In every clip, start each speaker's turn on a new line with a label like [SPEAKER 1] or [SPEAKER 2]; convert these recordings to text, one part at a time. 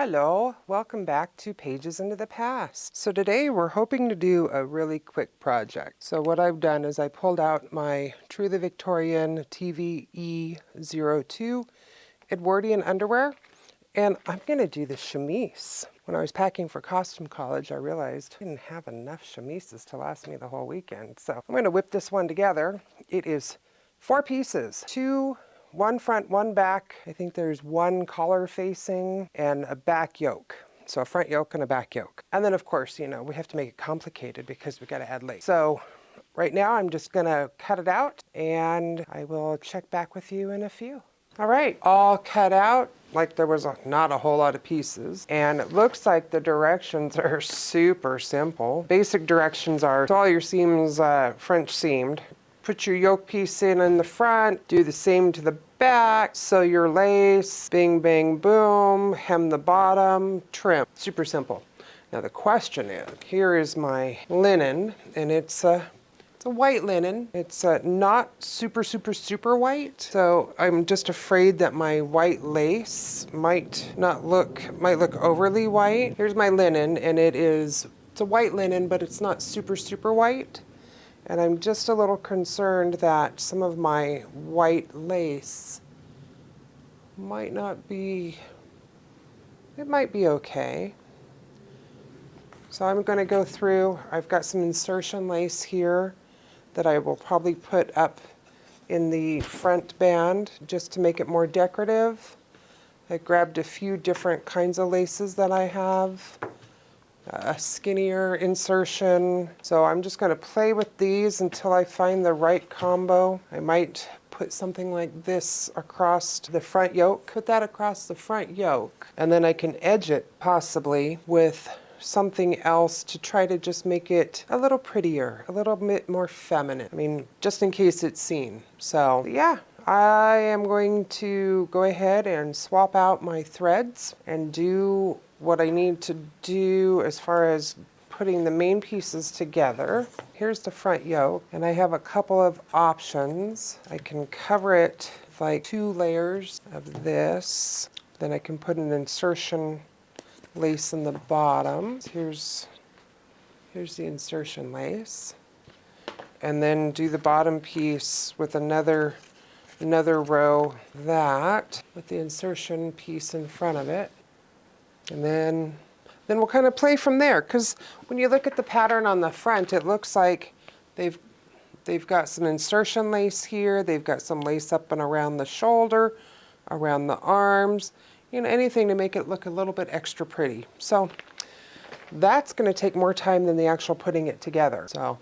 [SPEAKER 1] Hello, welcome back to Pages into the Past. So today we're hoping to do a really quick project. So what I've done is I pulled out my Truly Victorian TVE02 Edwardian underwear, and I'm gonna do the chemise. When I was packing for costume college, I realized I didn't have enough chemises to last me the whole weekend. So I'm gonna whip this one together. It is 4 pieces, one front, one back. I think there's one collar facing and a back yoke. So a front yoke and a back yoke. And then of course, we have to make it complicated because we gotta add lace. So right now I'm just gonna cut it out and I will check back with you in a few. All right, all cut out. Like there was not a whole lot of pieces. And it looks like the directions are super simple. Basic directions are, so all your seams French seamed. Put your yoke piece in the front, do the same to the back, sew your lace, bing, bang, boom, hem the bottom, trim. Super simple. Now the question is, here is my linen, and it's a white linen. It's not super, super, super white. So I'm just afraid that my white lace might look overly white. Here's my linen, and it's a white linen, but it's not super, super white. And I'm just a little concerned that some of my white lace might not be, it might be okay. So I'm going to go through, I've got some insertion lace here that I will probably put up in the front band just to make it more decorative. I grabbed a few different kinds of laces that I have. A skinnier insertion. So I'm just going to play with these until I find the right combo. I might put something like this across the front yoke. Put that across the front yoke. And then I can edge it possibly with something else to try to just make it a little prettier, a little bit more feminine. I mean, just in case it's seen. So yeah, I am going to go ahead and swap out my threads and do what I need to do as far as putting the main pieces together. Here's the front yoke, and I have a couple of options. I can cover it with like 2 layers of this. Then I can put an insertion lace in the bottom. Here's the insertion lace. And then do the bottom piece with another row of that with the insertion piece in front of it. And then we'll kind of play from there, because when you look at the pattern on the front, it looks like they've got some insertion lace here, they've got some lace up and around the shoulder, around the arms, anything to make it look a little bit extra pretty. So that's going to take more time than the actual putting it together. So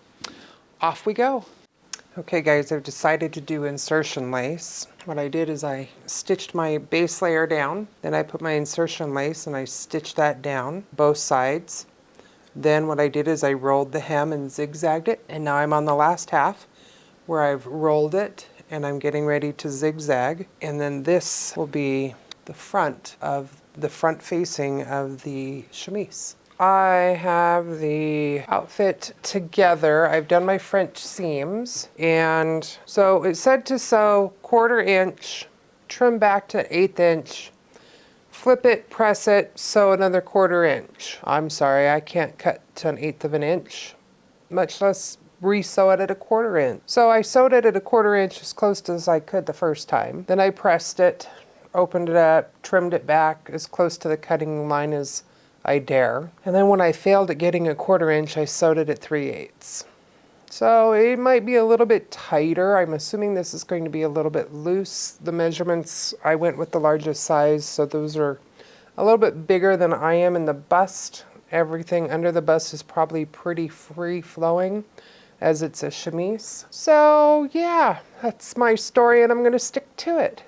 [SPEAKER 1] off we go. Okay guys, I've decided to do insertion lace. What I did is I stitched my base layer down, then I put my insertion lace and I stitched that down both sides. Then what I did is I rolled the hem and zigzagged it, and now I'm on the last half where I've rolled it and I'm getting ready to zigzag. And then this will be the front facing of the chemise. I have the outfit together. I've done my French seams, and so it said to sew 1/4 inch, trim back to 1/8 inch, flip it, press it, sew another 1/4 inch. I'm sorry, I can't cut to 1/8 of an inch, much less re-sew it at 1/4 inch. So I sewed it at 1/4 inch as close as I could the first time. Then I pressed it, opened it up, trimmed it back as close to the cutting line as I dare. And then when I failed at getting 1/4 inch, I sewed it at 3/8. So it might be a little bit tighter. I'm assuming this is going to be a little bit loose. The measurements, I went with the largest size, so those are a little bit bigger than I am in the bust. Everything under the bust is probably pretty free-flowing, as it's a chemise. So yeah, that's my story, and I'm going to stick to it.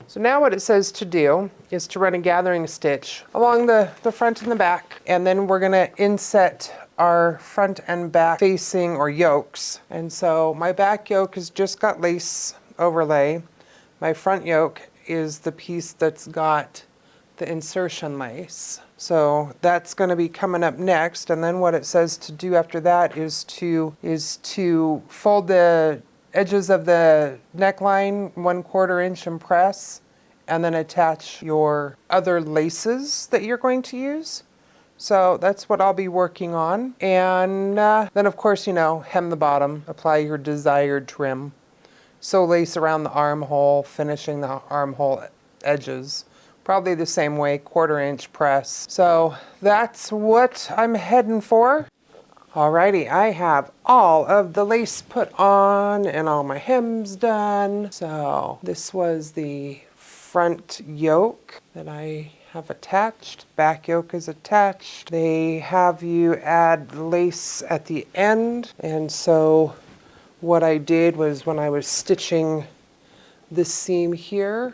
[SPEAKER 1] So now what it says to do is to run a gathering stitch along the front and the back, and then we're going to inset our front and back facing or yokes. And so my back yoke has just got lace overlay. My front yoke is the piece that's got the insertion lace. So that's going to be coming up next, and then what it says to do after that is to fold the edges of the neckline 1/4 inch and press, and then attach your other laces that you're going to use. So that's what I'll be working on. And then of course, hem the bottom, apply your desired trim. Sew lace around the armhole, finishing the armhole edges. Probably the same way, 1/4 inch press. So that's what I'm heading for. Alrighty, I have all of the lace put on and all my hems done. So this was the front yoke that I have attached. Back yoke is attached. They have you add lace at the end. And so what I did was when I was stitching this seam here,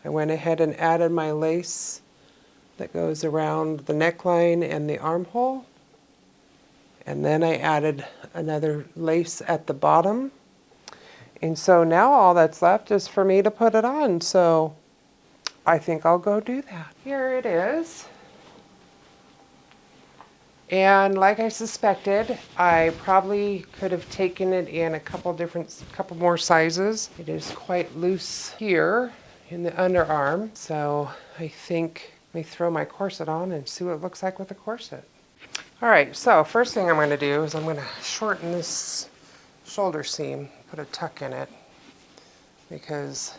[SPEAKER 1] I went ahead and added my lace that goes around the neckline and the armhole. And then I added another lace at the bottom. And so now all that's left is for me to put it on. So I think I'll go do that. Here it is. And like I suspected, I probably could have taken it in a couple more sizes. It is quite loose here in the underarm. So I think let me throw my corset on and see what it looks like with a corset. All right, so first thing I'm going to do is I'm going to shorten this shoulder seam, put a tuck in it, because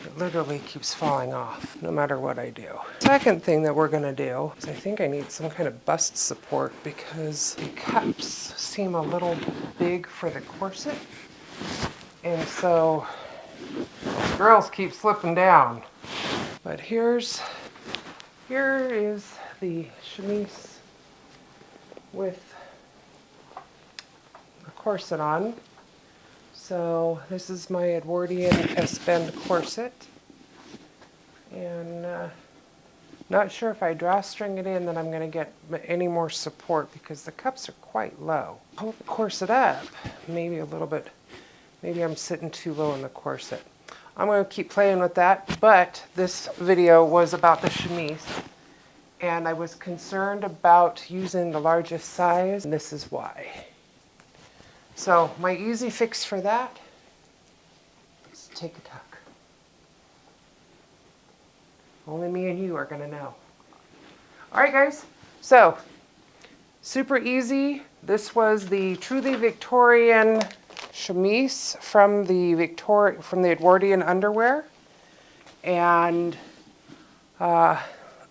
[SPEAKER 1] it literally keeps falling off no matter what I do. Second thing that we're going to do is I think I need some kind of bust support because the cups seem a little big for the corset. And so girls keep slipping down. But here is the chemise with a corset on. So this is my Edwardian S-bend corset. And not sure if I drawstring it in that I'm going to get any more support because the cups are quite low. Hold the corset up, maybe a little bit, maybe I'm sitting too low in the corset. I'm going to keep playing with that, but this video was about the chemise. And I was concerned about using the largest size, and this is why. So my easy fix for that is take a tuck. Only me and you are going to know. All right, guys. So super easy. This was the truly Victorian chemise from the Edwardian underwear, and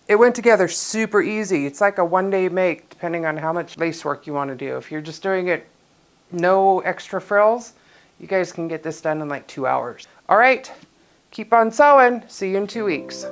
[SPEAKER 1] it went together super easy. It's like a one-day make, depending on how much lace work you want to do. If you're just doing it no extra frills, you guys can get this done in like 2 hours. All right, keep on sewing. See you in 2 weeks.